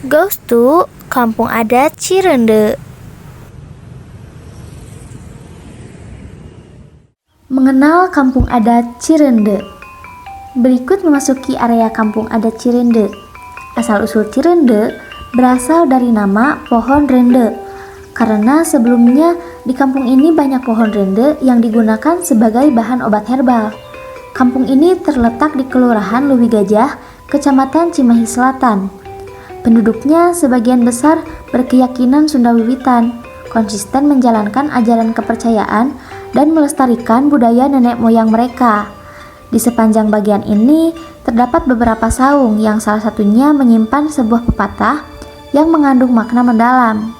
Goes to Kampung Adat Cirende. Mengenal Kampung Adat Cirende. Berikut memasuki area Kampung Adat Cirende. Asal-usul Cirende berasal dari nama pohon rende, karena sebelumnya di kampung ini banyak pohon rende yang digunakan sebagai bahan obat herbal. Kampung ini terletak di Kelurahan Luwi Gajah, Kecamatan Cimahi Selatan. Penduduknya sebagian besar berkeyakinan Sunda Wiwitan, konsisten menjalankan ajaran kepercayaan dan melestarikan budaya nenek moyang mereka. Di sepanjang bagian ini terdapat beberapa saung yang salah satunya menyimpan sebuah pepatah yang mengandung makna mendalam.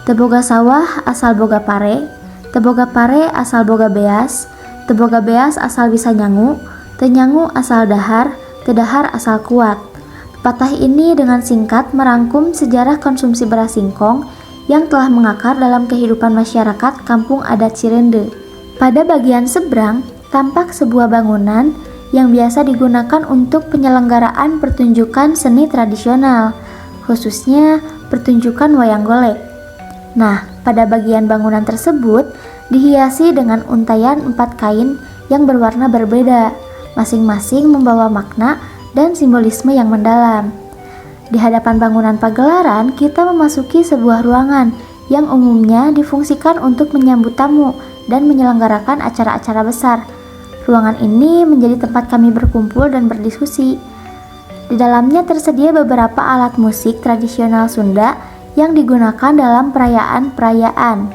Teboga sawah asal boga pare, teboga pare asal boga beas, teboga beas asal bisa nyangu, tenyangu asal dahar, tedahar asal kuat. Pepatah ini dengan singkat merangkum sejarah konsumsi beras singkong yang telah mengakar dalam kehidupan masyarakat Kampung Adat Cirende. Pada bagian seberang, tampak sebuah bangunan yang biasa digunakan untuk penyelenggaraan pertunjukan seni tradisional, khususnya pertunjukan wayang golek. Nah, pada bagian bangunan tersebut dihiasi dengan untaian 4 kain yang berwarna berbeda, masing-masing membawa makna dan simbolisme yang mendalam. Di hadapan bangunan pagelaran, kita memasuki sebuah ruangan yang umumnya difungsikan untuk menyambut tamu dan menyelenggarakan acara-acara besar. Ruangan ini menjadi tempat kami berkumpul dan berdiskusi. Di dalamnya tersedia beberapa alat musik tradisional Sunda yang digunakan dalam perayaan-perayaan,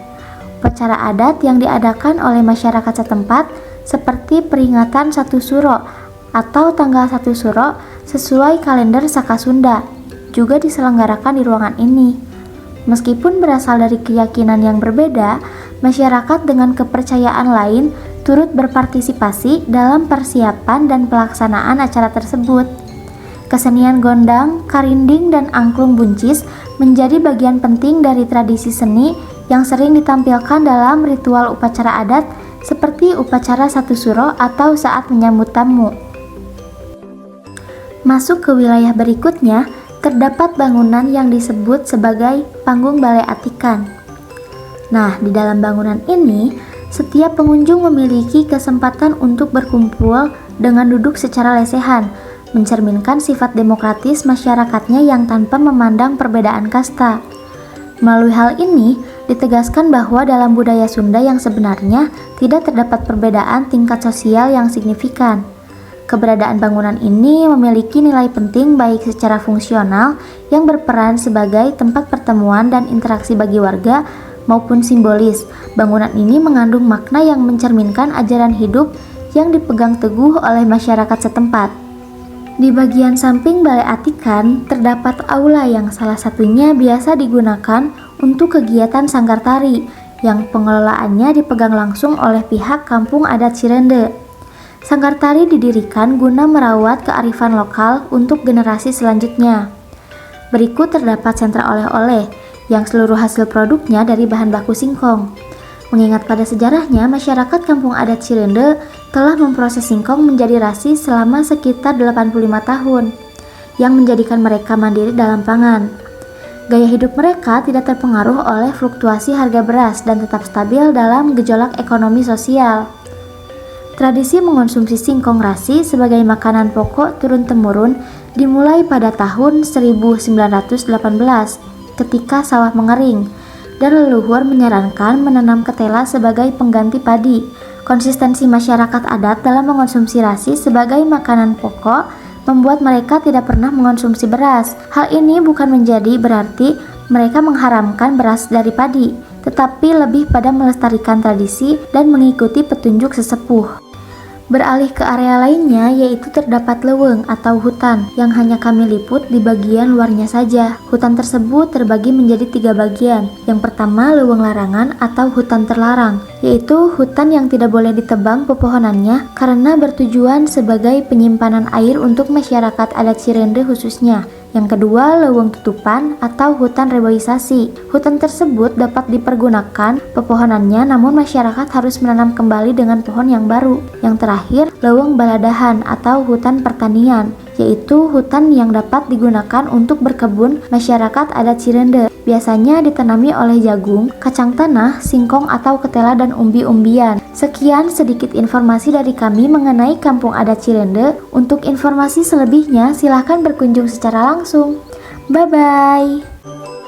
upacara adat yang diadakan oleh masyarakat setempat seperti peringatan 1 Suro atau tanggal 1 Suro sesuai kalender Saka Sunda juga diselenggarakan di ruangan ini. Meskipun berasal dari keyakinan yang berbeda, masyarakat dengan kepercayaan lain turut berpartisipasi dalam persiapan dan pelaksanaan acara tersebut. Kesenian gondang, karinding, dan angklung buncis menjadi bagian penting dari tradisi seni yang sering ditampilkan dalam ritual upacara adat seperti upacara 1 Suro atau saat menyambut tamu. Masuk ke wilayah berikutnya, terdapat bangunan yang disebut sebagai Panggung Balai Atikan. Nah, di dalam bangunan ini, setiap pengunjung memiliki kesempatan untuk berkumpul dengan duduk secara lesehan, mencerminkan sifat demokratis masyarakatnya yang tanpa memandang perbedaan kasta. Melalui hal ini, ditegaskan bahwa dalam budaya Sunda yang sebenarnya tidak terdapat perbedaan tingkat sosial yang signifikan. Keberadaan bangunan ini memiliki nilai penting baik secara fungsional yang berperan sebagai tempat pertemuan dan interaksi bagi warga maupun simbolis. Bangunan ini mengandung makna yang mencerminkan ajaran hidup yang dipegang teguh oleh masyarakat setempat. Di bagian samping Balai Atikan terdapat aula yang salah satunya biasa digunakan untuk kegiatan sanggar tari yang pengelolaannya dipegang langsung oleh pihak Kampung Adat Cirende. Sanggar tari didirikan guna merawat kearifan lokal untuk generasi selanjutnya. Berikut terdapat sentra oleh-oleh yang seluruh hasil produknya dari bahan baku singkong. Mengingat pada sejarahnya, masyarakat Kampung Adat Cirende telah memproses singkong menjadi rasi selama sekitar 85 tahun, yang menjadikan mereka mandiri dalam pangan. Gaya hidup mereka tidak terpengaruh oleh fluktuasi harga beras dan tetap stabil dalam gejolak ekonomi sosial. Tradisi mengonsumsi singkong rasi sebagai makanan pokok turun-temurun dimulai pada tahun 1918 ketika sawah mengering dan leluhur menyarankan menanam ketela sebagai pengganti padi. Konsistensi masyarakat adat dalam mengonsumsi rasi sebagai makanan pokok membuat mereka tidak pernah mengonsumsi beras. Hal ini bukan menjadi berarti mereka mengharamkan beras dari padi, tetapi lebih pada melestarikan tradisi dan mengikuti petunjuk sesepuh. Beralih ke area lainnya, yaitu terdapat leuweung atau hutan yang hanya kami liput di bagian luarnya saja. Hutan tersebut terbagi menjadi 3 bagian. Yang pertama, leuweung larangan atau hutan terlarang, yaitu hutan yang tidak boleh ditebang pepohonannya karena bertujuan sebagai penyimpanan air untuk masyarakat adat Cirende khususnya. Yang kedua, leuweung tutupan atau hutan reboisasi. Hutan tersebut dapat dipergunakan pepohonannya, namun masyarakat harus menanam kembali dengan pohon yang baru. Yang terakhir, leuweung baladahan atau hutan pertanian, yaitu hutan yang dapat digunakan untuk berkebun masyarakat adat Cirende. Biasanya ditanami oleh jagung, kacang tanah, singkong atau ketela dan umbi-umbian. Sekian sedikit informasi dari kami mengenai Kampung Adat Cirende. Untuk informasi selebihnya silahkan berkunjung secara langsung. Bye-bye.